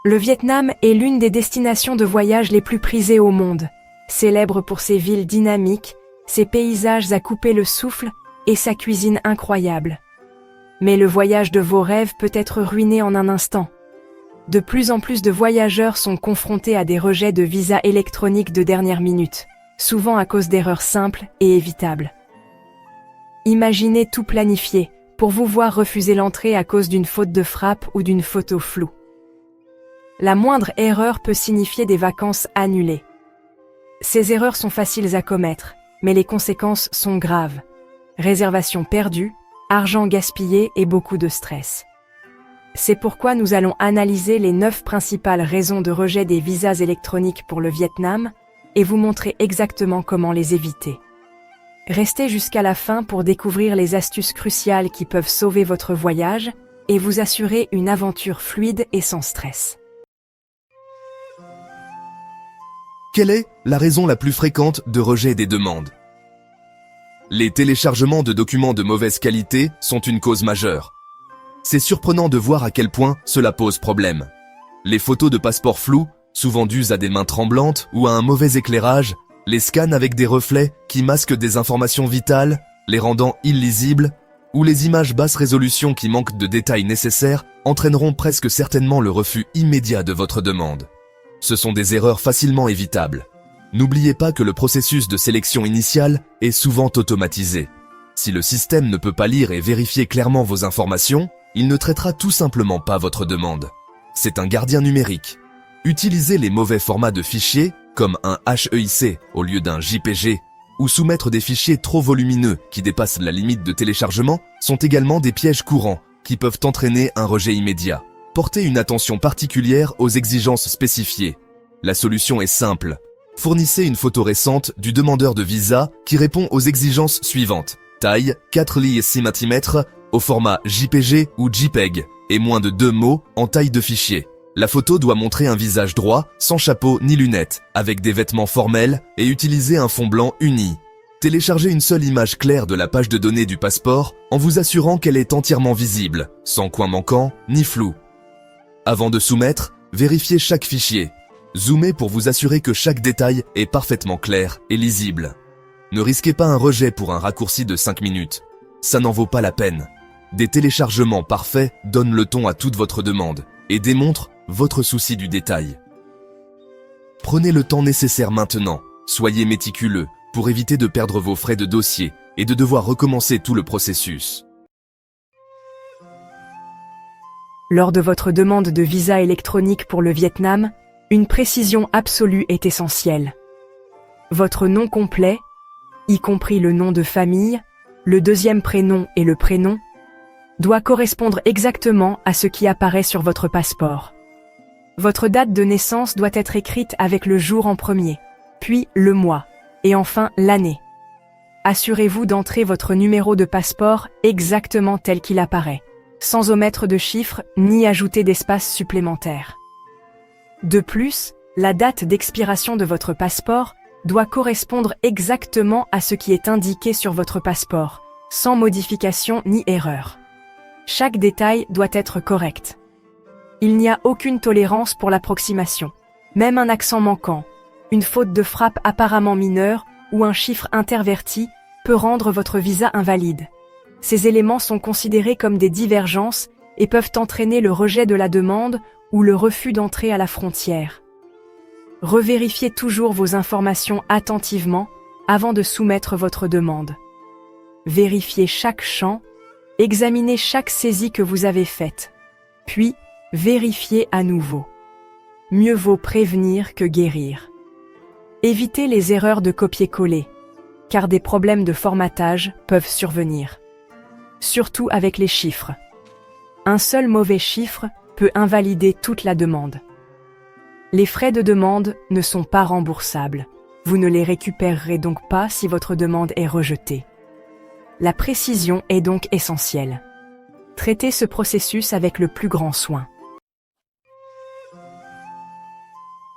Le Vietnam est l'une des destinations de voyage les plus prisées au monde, célèbre pour ses villes dynamiques, ses paysages à couper le souffle et sa cuisine incroyable. Mais le voyage de vos rêves peut être ruiné en un instant. De plus en plus de voyageurs sont confrontés à des rejets de visas électroniques de dernière minute, souvent à cause d'erreurs simples et évitables. Imaginez tout planifier pour vous voir refuser l'entrée à cause d'une faute de frappe ou d'une photo floue. La moindre erreur peut signifier des vacances annulées. Ces erreurs sont faciles à commettre, mais les conséquences sont graves. Réservations perdues, argent gaspillé et beaucoup de stress. C'est pourquoi nous allons analyser les 9 principales raisons de rejet des visas électroniques pour le Vietnam et vous montrer exactement comment les éviter. Restez jusqu'à la fin pour découvrir les astuces cruciales qui peuvent sauver votre voyage et vous assurer une aventure fluide et sans stress. Quelle est la raison la plus fréquente de rejet des demandes? Les téléchargements de documents de mauvaise qualité sont une cause majeure. C'est surprenant de voir à quel point cela pose problème. Les photos de passeports flous, souvent dues à des mains tremblantes ou à un mauvais éclairage, les scans avec des reflets qui masquent des informations vitales, les rendant illisibles, ou les images basse résolution qui manquent de détails nécessaires entraîneront presque certainement le refus immédiat de votre demande. Ce sont des erreurs facilement évitables. N'oubliez pas que le processus de sélection initiale est souvent automatisé. Si le système ne peut pas lire et vérifier clairement vos informations, il ne traitera tout simplement pas votre demande. C'est un gardien numérique. Utilisez les mauvais formats de fichiers, comme un HEIC au lieu d'un JPG, ou soumettre des fichiers trop volumineux qui dépassent la limite de téléchargement sont également des pièges courants qui peuvent entraîner un rejet immédiat. Portez une attention particulière aux exigences spécifiées. La solution est simple. Fournissez une photo récente du demandeur de visa qui répond aux exigences suivantes. Taille 4,6 cm au format JPG ou JPEG et moins de 2 mots en taille de fichier. La photo doit montrer un visage droit, sans chapeau ni lunettes, avec des vêtements formels et utiliser un fond blanc uni. Téléchargez une seule image claire de la page de données du passeport en vous assurant qu'elle est entièrement visible, sans coin manquant ni flou. Avant de soumettre, vérifiez chaque fichier. Zoomez pour vous assurer que chaque détail est parfaitement clair et lisible. Ne risquez pas un rejet pour un raccourci de 5 minutes. Ça n'en vaut pas la peine. Des téléchargements parfaits donnent le ton à toute votre demande et démontrent votre souci du détail. Prenez le temps nécessaire maintenant. Soyez méticuleux pour éviter de perdre vos frais de dossier et de devoir recommencer tout le processus. Lors de votre demande de visa électronique pour le Vietnam, une précision absolue est essentielle. Votre nom complet, y compris le nom de famille, le deuxième prénom et le prénom, doit correspondre exactement à ce qui apparaît sur votre passeport. Votre date de naissance doit être écrite avec le jour en premier, puis le mois, et enfin l'année. Assurez-vous d'entrer votre numéro de passeport exactement tel qu'il apparaît, sans omettre de chiffres ni ajouter d'espace supplémentaire. De plus, la date d'expiration de votre passeport doit correspondre exactement à ce qui est indiqué sur votre passeport, sans modification ni erreur. Chaque détail doit être correct. Il n'y a aucune tolérance pour l'approximation. Même un accent manquant, une faute de frappe apparemment mineure ou un chiffre interverti peut rendre votre visa invalide. Ces éléments sont considérés comme des divergences et peuvent entraîner le rejet de la demande ou le refus d'entrée à la frontière. Revérifiez toujours vos informations attentivement avant de soumettre votre demande. Vérifiez chaque champ, examinez chaque saisie que vous avez faite, puis vérifiez à nouveau. Mieux vaut prévenir que guérir. Évitez les erreurs de copier-coller, car des problèmes de formatage peuvent survenir. Surtout avec les chiffres. Un seul mauvais chiffre peut invalider toute la demande. Les frais de demande ne sont pas remboursables. Vous ne les récupérerez donc pas si votre demande est rejetée. La précision est donc essentielle. Traitez ce processus avec le plus grand soin.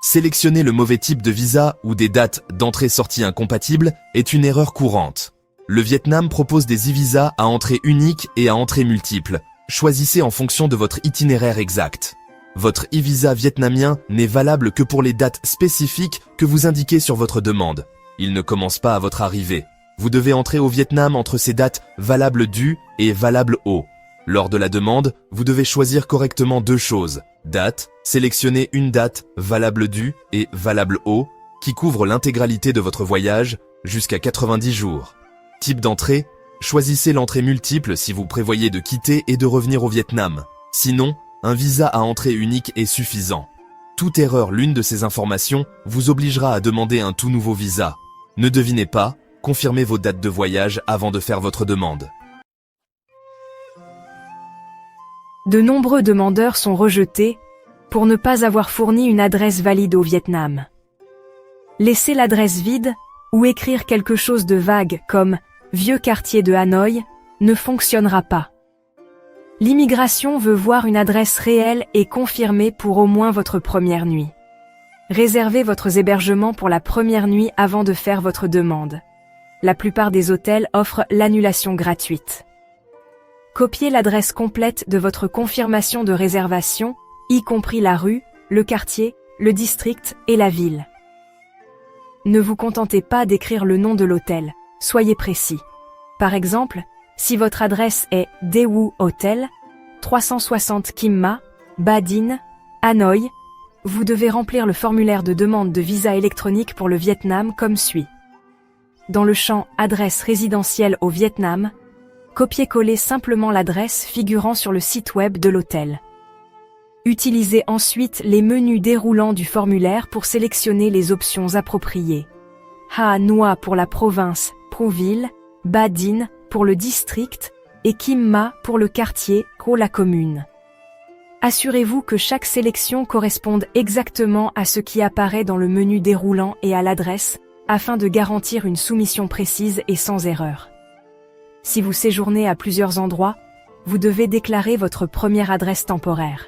Sélectionner le mauvais type de visa ou des dates d'entrée-sortie incompatibles est une erreur courante. Le Vietnam propose des e-visas à entrée unique et à entrée multiple. Choisissez en fonction de votre itinéraire exact. Votre e-visa vietnamien n'est valable que pour les dates spécifiques que vous indiquez sur votre demande. Il ne commence pas à votre arrivée. Vous devez entrer au Vietnam entre ces dates valables du et valables au. Lors de la demande, vous devez choisir correctement deux choses. Date, sélectionnez une date valable du et valable au, qui couvre l'intégralité de votre voyage jusqu'à 90 jours. Type d'entrée, choisissez l'entrée multiple si vous prévoyez de quitter et de revenir au Vietnam. Sinon, un visa à entrée unique est suffisant. Toute erreur l'une de ces informations vous obligera à demander un tout nouveau visa. Ne devinez pas, confirmez vos dates de voyage avant de faire votre demande. De nombreux demandeurs sont rejetés pour ne pas avoir fourni une adresse valide au Vietnam. Laisser l'adresse vide ou écrire quelque chose de vague comme « vieux quartier de Hanoï » ne fonctionnera pas. L'immigration veut voir une adresse réelle et confirmée pour au moins votre première nuit. Réservez votre hébergement pour la première nuit avant de faire votre demande. La plupart des hôtels offrent l'annulation gratuite. Copiez l'adresse complète de votre confirmation de réservation, y compris la rue, le quartier, le district et la ville. Ne vous contentez pas d'écrire le nom de l'hôtel, soyez précis. Par exemple, si votre adresse est Daewoo Hotel, 360 Kim Ma, Ba Dinh, Hanoï, vous devez remplir le formulaire de demande de visa électronique pour le Vietnam comme suit. Dans le champ « Adresse résidentielle au Vietnam », copiez-coller simplement l'adresse figurant sur le site web de l'hôtel. Utilisez ensuite les menus déroulants du formulaire pour sélectionner les options appropriées. Ha Noa pour la province, Prouville, Ba Dinh pour le district et Kim Ma pour le quartier, Ho la commune. Assurez-vous que chaque sélection corresponde exactement à ce qui apparaît dans le menu déroulant et à l'adresse, afin de garantir une soumission précise et sans erreur. Si vous séjournez à plusieurs endroits, vous devez déclarer votre première adresse temporaire.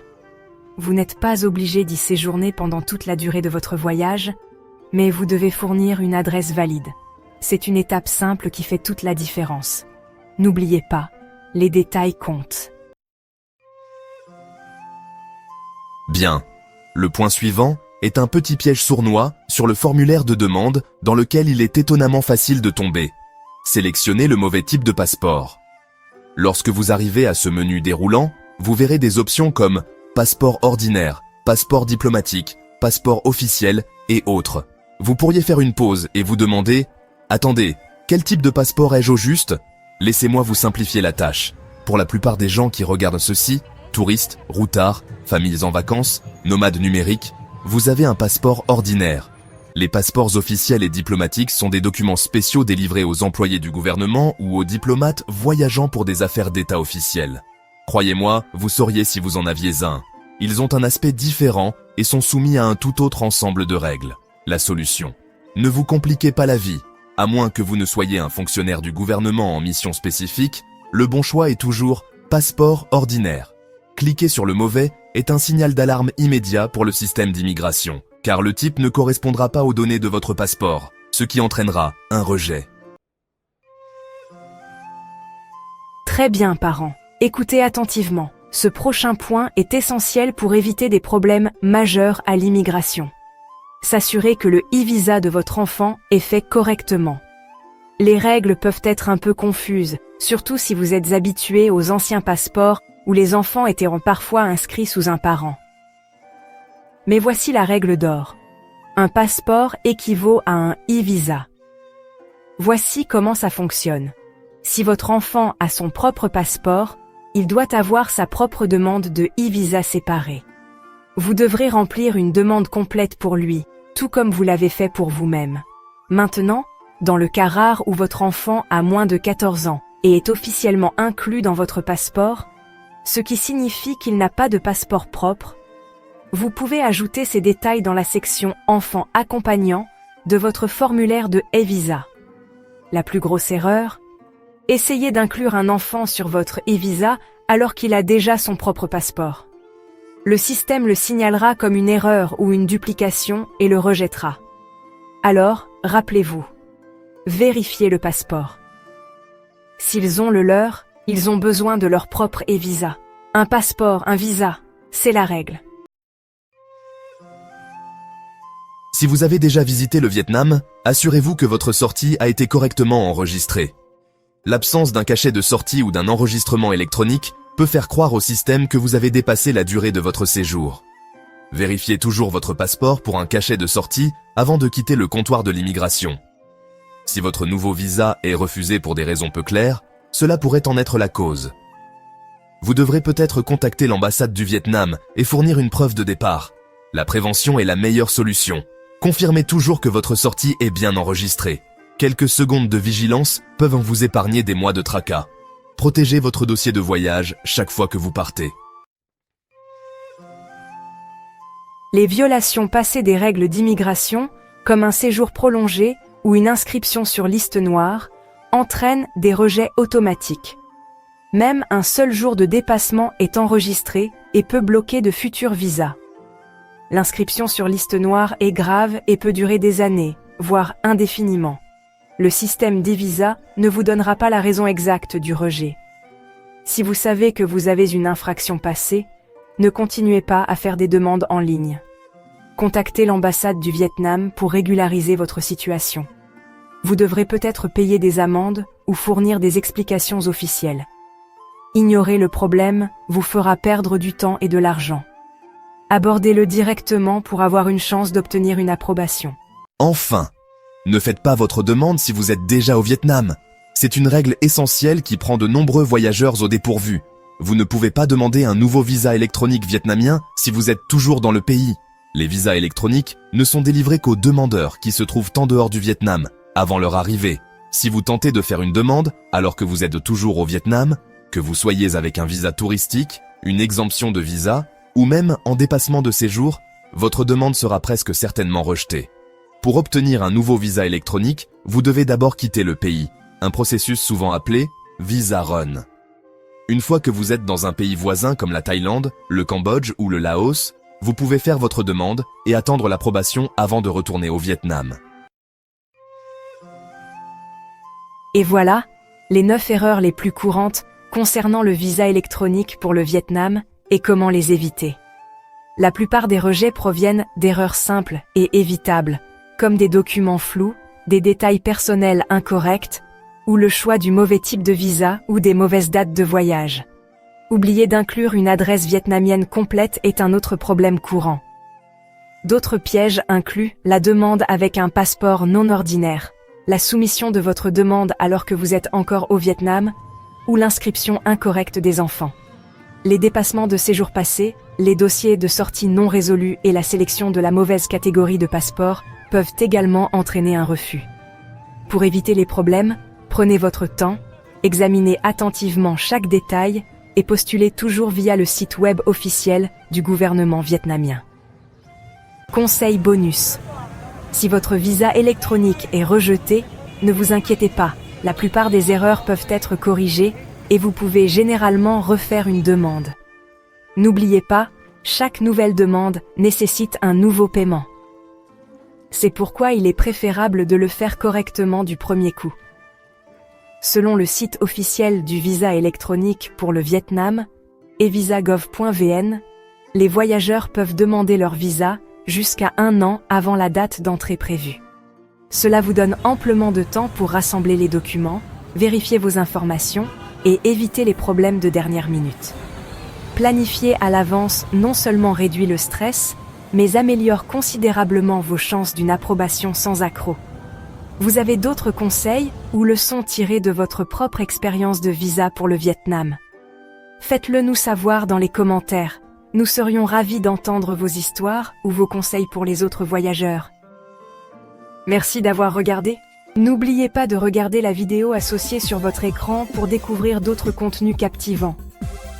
Vous n'êtes pas obligé d'y séjourner pendant toute la durée de votre voyage, mais vous devez fournir une adresse valide. C'est une étape simple qui fait toute la différence. N'oubliez pas, les détails comptent. Bien. Le point suivant est un petit piège sournois sur le formulaire de demande dans lequel il est étonnamment facile de tomber. Sélectionnez le mauvais type de passeport. Lorsque vous arrivez à ce menu déroulant, vous verrez des options comme passeport ordinaire, passeport diplomatique, passeport officiel et autres. Vous pourriez faire une pause et vous demander « Attendez, quel type de passeport ai-je au juste ?» Laissez-moi vous simplifier la tâche. Pour la plupart des gens qui regardent ceci, touristes, routards, familles en vacances, nomades numériques, vous avez un passeport ordinaire. Les passeports officiels et diplomatiques sont des documents spéciaux délivrés aux employés du gouvernement ou aux diplomates voyageant pour des affaires d'État officielles. Croyez-moi, vous sauriez si vous en aviez un. Ils ont un aspect différent et sont soumis à un tout autre ensemble de règles. La solution. Ne vous compliquez pas la vie. À moins que vous ne soyez un fonctionnaire du gouvernement en mission spécifique, le bon choix est toujours passeport ordinaire. Cliquer sur le mauvais est un signal d'alarme immédiat pour le système d'immigration, car le type ne correspondra pas aux données de votre passeport, ce qui entraînera un rejet. Très bien, parents. Écoutez attentivement. Ce prochain point est essentiel pour éviter des problèmes majeurs à l'immigration. S'assurer que le e-visa de votre enfant est fait correctement. Les règles peuvent être un peu confuses, surtout si vous êtes habitué aux anciens passeports où les enfants étaient parfois inscrits sous un parent. Mais voici la règle d'or. Un passeport équivaut à un e-visa. Voici comment ça fonctionne. Si votre enfant a son propre passeport, il doit avoir sa propre demande de e-visa séparée. Vous devrez remplir une demande complète pour lui, tout comme vous l'avez fait pour vous-même. Maintenant, dans le cas rare où votre enfant a moins de 14 ans et est officiellement inclus dans votre passeport, ce qui signifie qu'il n'a pas de passeport propre, vous pouvez ajouter ces détails dans la section « Enfant accompagnant » de votre formulaire de e-visa. La plus grosse erreur? Essayez d'inclure un enfant sur votre e-visa alors qu'il a déjà son propre passeport. Le système le signalera comme une erreur ou une duplication et le rejettera. Alors, rappelez-vous, vérifiez le passeport. S'ils ont le leur, ils ont besoin de leur propre e-visa. Un passeport, un visa, c'est la règle. Si vous avez déjà visité le Vietnam, assurez-vous que votre sortie a été correctement enregistrée. L'absence d'un cachet de sortie ou d'un enregistrement électronique peut faire croire au système que vous avez dépassé la durée de votre séjour. Vérifiez toujours votre passeport pour un cachet de sortie avant de quitter le comptoir de l'immigration. Si votre nouveau visa est refusé pour des raisons peu claires, cela pourrait en être la cause. Vous devrez peut-être contacter l'ambassade du Vietnam et fournir une preuve de départ. La prévention est la meilleure solution. Confirmez toujours que votre sortie est bien enregistrée. Quelques secondes de vigilance peuvent vous épargner des mois de tracas. Protégez votre dossier de voyage chaque fois que vous partez. Les violations passées des règles d'immigration, comme un séjour prolongé ou une inscription sur liste noire, entraînent des rejets automatiques. Même un seul jour de dépassement est enregistré et peut bloquer de futurs visas. L'inscription sur liste noire est grave et peut durer des années, voire indéfiniment. Le système d'e-visa ne vous donnera pas la raison exacte du rejet. Si vous savez que vous avez une infraction passée, ne continuez pas à faire des demandes en ligne. Contactez l'ambassade du Vietnam pour régulariser votre situation. Vous devrez peut-être payer des amendes ou fournir des explications officielles. Ignorer le problème vous fera perdre du temps et de l'argent. Abordez-le directement pour avoir une chance d'obtenir une approbation. Enfin, ne faites pas votre demande si vous êtes déjà au Vietnam. C'est une règle essentielle qui prend de nombreux voyageurs au dépourvu. Vous ne pouvez pas demander un nouveau visa électronique vietnamien si vous êtes toujours dans le pays. Les visas électroniques ne sont délivrés qu'aux demandeurs qui se trouvent en dehors du Vietnam, avant leur arrivée. Si vous tentez de faire une demande alors que vous êtes toujours au Vietnam, que vous soyez avec un visa touristique, une exemption de visa, ou même en dépassement de séjour, votre demande sera presque certainement rejetée. Pour obtenir un nouveau visa électronique, vous devez d'abord quitter le pays, un processus souvent appelé « visa run ». Une fois que vous êtes dans un pays voisin comme la Thaïlande, le Cambodge ou le Laos, vous pouvez faire votre demande et attendre l'approbation avant de retourner au Vietnam. Et voilà, les 9 erreurs les plus courantes concernant le visa électronique pour le Vietnam et comment les éviter. La plupart des rejets proviennent d'erreurs simples et évitables, comme des documents flous, des détails personnels incorrects, ou le choix du mauvais type de visa ou des mauvaises dates de voyage. Oublier d'inclure une adresse vietnamienne complète est un autre problème courant. D'autres pièges incluent la demande avec un passeport non ordinaire, la soumission de votre demande alors que vous êtes encore au Vietnam, ou l'inscription incorrecte des enfants. Les dépassements de séjours passés, les dossiers de sortie non résolus et la sélection de la mauvaise catégorie de passeport peuvent également entraîner un refus. Pour éviter les problèmes, prenez votre temps, examinez attentivement chaque détail et postulez toujours via le site web officiel du gouvernement vietnamien. Conseil bonus. Si votre visa électronique est rejeté, ne vous inquiétez pas, la plupart des erreurs peuvent être corrigées et vous pouvez généralement refaire une demande. N'oubliez pas, chaque nouvelle demande nécessite un nouveau paiement. C'est pourquoi il est préférable de le faire correctement du premier coup. Selon le site officiel du visa électronique pour le Vietnam, evisagov.vn, les voyageurs peuvent demander leur visa jusqu'à 1 an avant la date d'entrée prévue. Cela vous donne amplement de temps pour rassembler les documents, vérifier vos informations et éviter les problèmes de dernière minute. Planifier à l'avance non seulement réduit le stress, mais améliore considérablement vos chances d'une approbation sans accroc. Vous avez d'autres conseils ou leçons tirées de votre propre expérience de visa pour le Vietnam? Faites-le nous savoir dans les commentaires. Nous serions ravis d'entendre vos histoires ou vos conseils pour les autres voyageurs. Merci d'avoir regardé. N'oubliez pas de regarder la vidéo associée sur votre écran pour découvrir d'autres contenus captivants.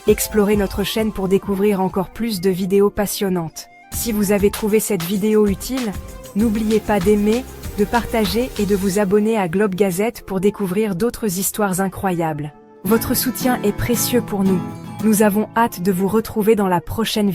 Explorez notre chaîne pour découvrir encore plus de vidéos passionnantes. Si vous avez trouvé cette vidéo utile, n'oubliez pas d'aimer, de partager et de vous abonner à Globe Gazette pour découvrir d'autres histoires incroyables. Votre soutien est précieux pour nous. Nous avons hâte de vous retrouver dans la prochaine vidéo.